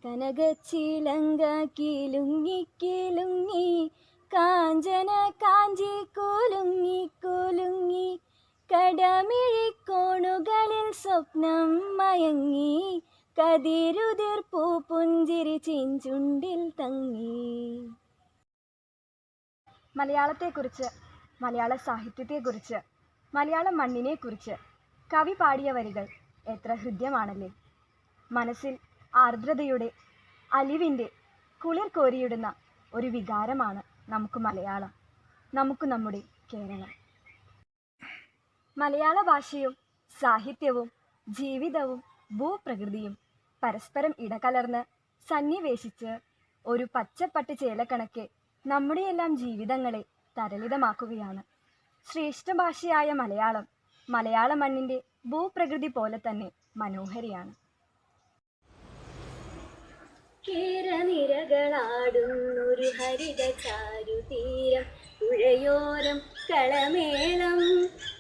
കനകച്ചിലങ്ക കിലുങ്ങി കിലുങ്ങി കാഞ്ചന കാഞ്ചി കുലുങ്ങി കുലുങ്ങി കടമിഴിക്കോണുകളിൽ സ്വപ്നം മയങ്ങി കതിരുതിർ പൂപ്പുഞ്ചിരി ചിഞ്ചുണ്ടിൽ തങ്ങി. മലയാളത്തെക്കുറിച്ച്, മലയാള സാഹിത്യത്തെക്കുറിച്ച്, മലയാള മണ്ണിനെക്കുറിച്ച് കവി പാടിയ വരികൾ എത്ര ഹൃദ്യമാണല്ലേ. മനസ്സിൽ ആർദ്രതയുടെ, അലിവിൻ്റെ കുളിർ കോരിയിടുന്ന ഒരു വികാരമാണ് നമുക്ക് മലയാളം, നമുക്ക് നമ്മുടെ കേരളം. മലയാള ഭാഷയും സാഹിത്യവും ജീവിതവും ഭൂപ്രകൃതിയും പരസ്പരം ഇടകലർന്ന് സന്നിവേശിച്ച് ഒരു പച്ചപ്പട്ട് ചേലക്കണക്കെ നമ്മുടെയെല്ലാം ജീവിതങ്ങളെ തരളിതമാക്കുകയാണ്. ശ്രേഷ്ഠ ഭാഷയായ മലയാളം മലയാള മണ്ണിൻ്റെ ഭൂപ്രകൃതി പോലെ തന്നെ മനോഹരിയാണ്. കേരനിരകളാടുന്നൊരു ഹരിത ചാരുതീരം, പുഴയോരം കളമേളം,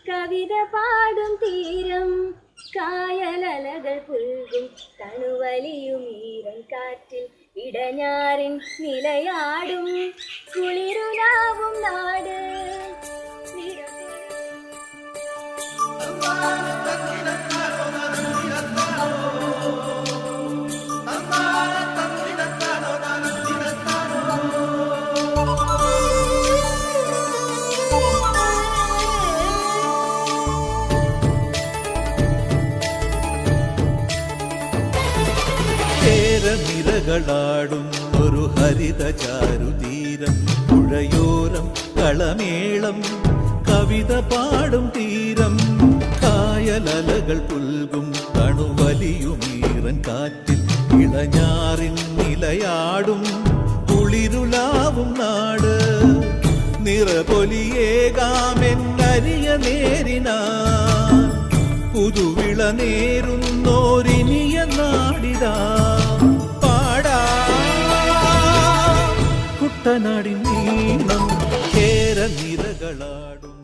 കവിത പാടും തീരം, കായലലകൾ പുൽകും തണുവലിയുമീരൻ കാറ്റിൽ ഇടഞ്ഞാറിൻ നിലയാടും കുളിരുലാവും നാട്. നിരകളാടും ഒരു ഹരിത ചാരുതീരം, പുഴയോരം കളമേളം, കവിത പാടും തീരം, കായലലകൾ പുൽകും തണുവലിയുമീറൻ കാറ്റിൽ ഇളഞ്ഞാറിൻ നിലയാടും കുളിരുലാവും നാട്. നിറപൊലിയേകാമെന്നരിയ നേരിനാ പുതുവിള നേരുന്നോരിനിയ നാടിതാ. കുട്ടനാടിൻ നീളം കേരനിരകളാടും.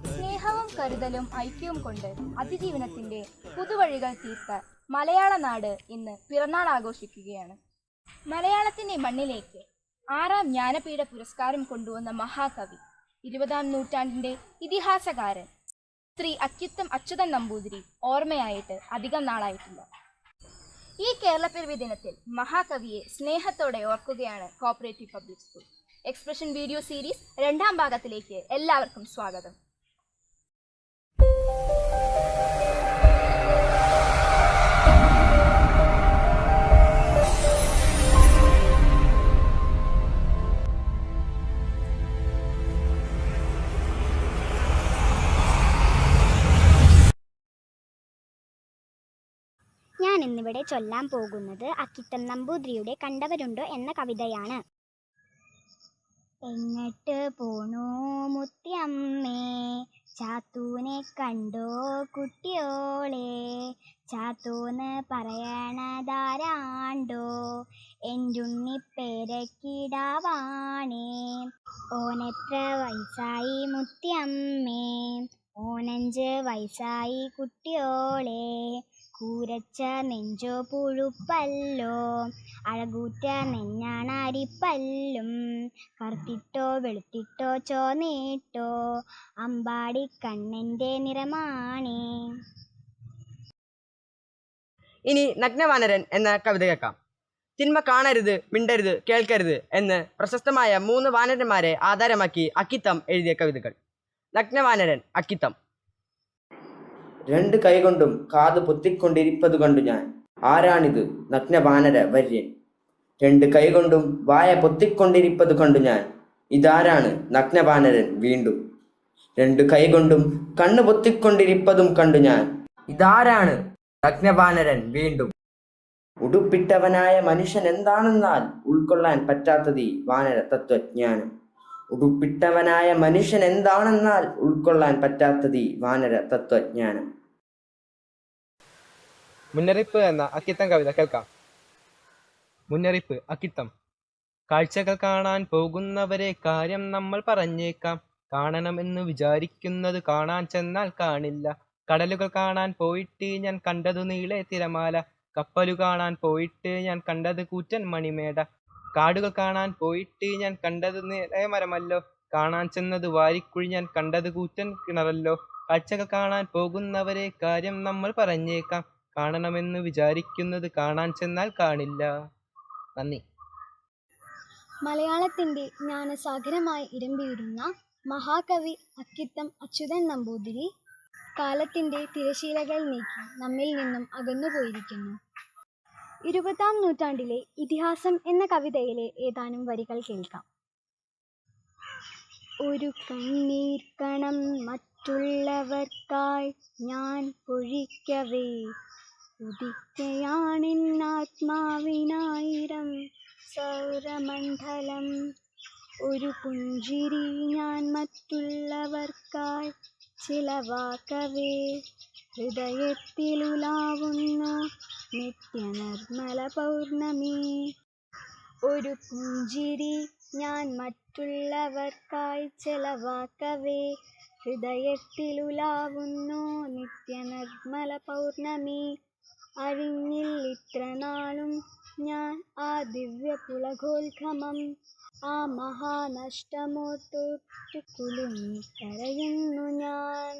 സ്നേഹവും കരുതലും ഐക്യവും കൊണ്ട് അതിജീവനത്തിന്റെ പുതുവഴികൾ തീർത്ത മലയാള നാട് ഇന്ന് പിറന്നാൾ ആഘോഷിക്കുകയാണ്. മലയാളത്തിന്റെ മണ്ണിലേക്ക് 6ാം ജ്ഞാനപീഠ പുരസ്കാരം കൊണ്ടുവന്ന മഹാകവി, 20ാം നൂറ്റാണ്ടിന്റെ ഇതിഹാസകാരൻ ശ്രീ അക്കിത്തം അച്യുതൻ നമ്പൂതിരി ഓർമ്മയായിട്ട് അധികം നാളായിട്ടില്ല. ഈ കേരളപ്പിറവി ദിനത്തിൽ മഹാകവിയെ സ്നേഹത്തോടെ ഓർക്കുകയാണ് cooperative public school. Expression video series 2ാം ഭാഗത്തിലേക്ക് എല്ലാവർക്കും സ്വാഗതം. ഞാൻ ഇന്നിവിടെ ചൊല്ലാൻ പോകുന്നത് അക്കിത്തം നമ്പൂതിരിയുടെ കണ്ടവരുണ്ടോ എന്ന കവിതയാണ്. എങ്ങട്ട് പോണോ മുത്തിയമ്മേ, ചാത്തൂനെ കണ്ടോ കുട്ടിയോളെ, ചാത്തൂന്ന് പറയണതാരാണ്ടോ, എൻ്റുണ്ണിപ്പേരക്കിടാവാണേ. ഓനെത്ര വയസ്സായി മുത്തിയമ്മേ, ഓനഞ്ച് വയസ്സായി കുട്ടിയോളെ, കൂരച്ച നെഞ്ചോ പുഴുപ്പല്ലോ, അഴകൂറ്റ നെഞ്ഞാണരിപ്പല്ലും, കറുത്തിട്ടോ വെളുത്തിട്ടോ ചോന്നിട്ടോ, അമ്പാടി കണ്ണൻ്റെ നിറമാണേ. ഇനി നഗ്നവാനരൻ എന്ന കവിത കേൾക്കാം. തിന്മ കാണരുത്, മിണ്ടരുത്, കേൾക്കരുത് എന്ന് പ്രശസ്തമായ 3 വാനരന്മാരെ ആധാരമാക്കി അക്കിത്തം എഴുതിയ കവിതകൾ. നഗ്നവാനരൻ അക്കിത്തം. 2 കൈകൊണ്ടും കാത് പൊത്തിക്കൊണ്ടിരിപ്പതു കണ്ടു ഞാൻ, ആരാണിത് നഗ്നവാനര വര്യൻ. 2 കൈകൊണ്ടും വായ പൊത്തിക്കൊണ്ടിരിപ്പതു കണ്ടു ഞാൻ, ഇതാരാണ് നഗ്നവാനരൻ വീണ്ടും. 2 കൈകൊണ്ടും കണ്ണു പൊത്തിക്കൊണ്ടിരിപ്പതും കണ്ടു ഞാൻ, ഇതാരാണ് നഗ്നവാനരൻ വീണ്ടും. ഉടുപ്പിട്ടവനായ മനുഷ്യൻ എന്താണെന്നാൽ ഉൾക്കൊള്ളാൻ പറ്റാത്തതീ വാനര തത്വജ്ഞാനം. ഉടുപ്പിട്ടവനായ മനുഷ്യൻ എന്താണെന്നാൽ ഉൾക്കൊള്ളാൻ പറ്റാത്തതീ വാനര തത്വജ്ഞാനം. മുന്നറിയിപ്പ് എന്ന അക്കിത്തം കവിത കേൾക്കാം. മുന്നറിയിപ്പ് അക്കിത്തം. കാഴ്ചകൾ കാണാൻ പോകുന്നവരെ കാര്യം നമ്മൾ പറഞ്ഞേക്കാം, കാണണമെന്ന് വിചാരിക്കുന്നത് കാണാൻ ചെന്നാൽ കാണില്ല. കടലുകൾ കാണാൻ പോയിട്ട് ഞാൻ കണ്ടതു നീളെ തിരമാല, കപ്പലു കാണാൻ പോയിട്ട് ഞാൻ കണ്ടത് കൂറ്റൻ മണിമേട. കാടുകൾ കാണാൻ പോയിട്ട് ഞാൻ കണ്ടത് നിറയമരമല്ലോ. കാണാൻ ചെന്നത് വാരിക്കുഴി, ഞാൻ കണ്ടത് കൂറ്റൻ കിണറല്ലോ. കാഴ്ചകൾ കാണാൻ പോകുന്നവരെ കാര്യം നമ്മൾ പറഞ്ഞേക്കാം. കാണണമെന്ന് വിചാരിക്കുന്നത് കാണാൻ ചെന്നാൽ കാണില്ല. നന്ദി. മലയാളത്തിൻ്റെ ജ്ഞാനസാഗരമായി ഇരമ്പിയിരുന്ന മഹാകവി അക്കിത്തം അച്യുതൻ നമ്പൂതിരി കാലത്തിൻ്റെ തിരശീലകൾ നീക്കി നമ്മിൽ നിന്നും അകന്നുപോയിരിക്കുന്നു. 20-ാം നൂറ്റാണ്ടിലെ ഇതിഹാസം എന്ന കവിതയിലെ ഏതാനും വരികൾ കേൾക്കാം. ഒരു കണ്ണീർ കണം മറ്റുള്ളവർക്കായി ഞാൻ പൊഴിക്കവേ, ഉദിക്കയാണെന്നാത്മാവിനായിരം സൗരമണ്ഡലം. ഒരു പുഞ്ചിരി ഞാൻ മറ്റുള്ളവർക്കായി ചിലവാക്കവേ, ഹൃദയത്തിലുലാവുന്നു നിത്യനിർമ്മല പൗർണമി. ഒരു പുഞ്ചിരി ഞാൻ മറ്റുള്ളവർക്കായി ചിലവാക്കവേ, ഹൃദയത്തിലുലാവുന്നു നിത്യനിർമ്മല പൗർണമി. അറിഞ്ഞില്ലിത്ര നാളും ഞാൻ ആ ദിവ്യ പുളകോത്ഗമം, ആ മഹാനഷ്ടമോർത്തോർത്തു കുലുങ്ങിക്കരയുന്നു ഞാൻ.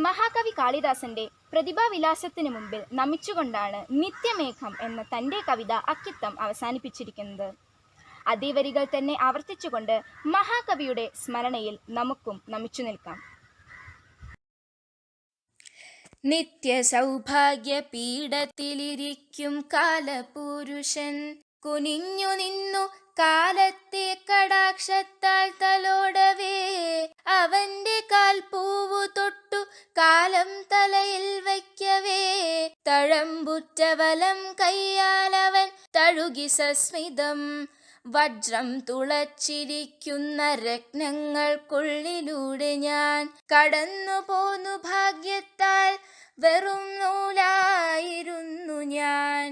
മഹാകവി കാളിദാസന്റെ പ്രതിഭാവിലാസത്തിനു മുമ്പിൽ നമിച്ചുകൊണ്ടാണ് നിത്യമേഘം എന്ന തൻ്റെ കവിത അക്കിത്തം അവസാനിപ്പിച്ചിരിക്കുന്നത്. അതേ വരികൾ തന്നെ ആവർത്തിച്ചുകൊണ്ട് മഹാകവിയുടെ സ്മരണയിൽ നമുക്കും നമിച്ചു നിൽക്കാം. നിത്യസൗഭാഗ്യ പീഠത്തിലിരിക്കും കാലപുരുഷൻ, കുനിഞ്ഞു നിന്നു കാലത്തെ കടാക്ഷത്താൽ തലോടവേ, അവന്റെ കാൽപൂവു തൊട്ടു കാലം തലയിൽ വയ്ക്കവേ, തഴമ്പുറ്റ വലം കയ്യാലവൻ തഴുകി സസ്മിതം, വജ്രം തുളച്ചിരിക്കുന്ന രത്നങ്ങൾക്കുള്ളിലൂടെ ഞാൻ കടന്നു പോന്നു ഭാഗ്യത്താൽ, വെറും നൂലായിരുന്നു ഞാൻ.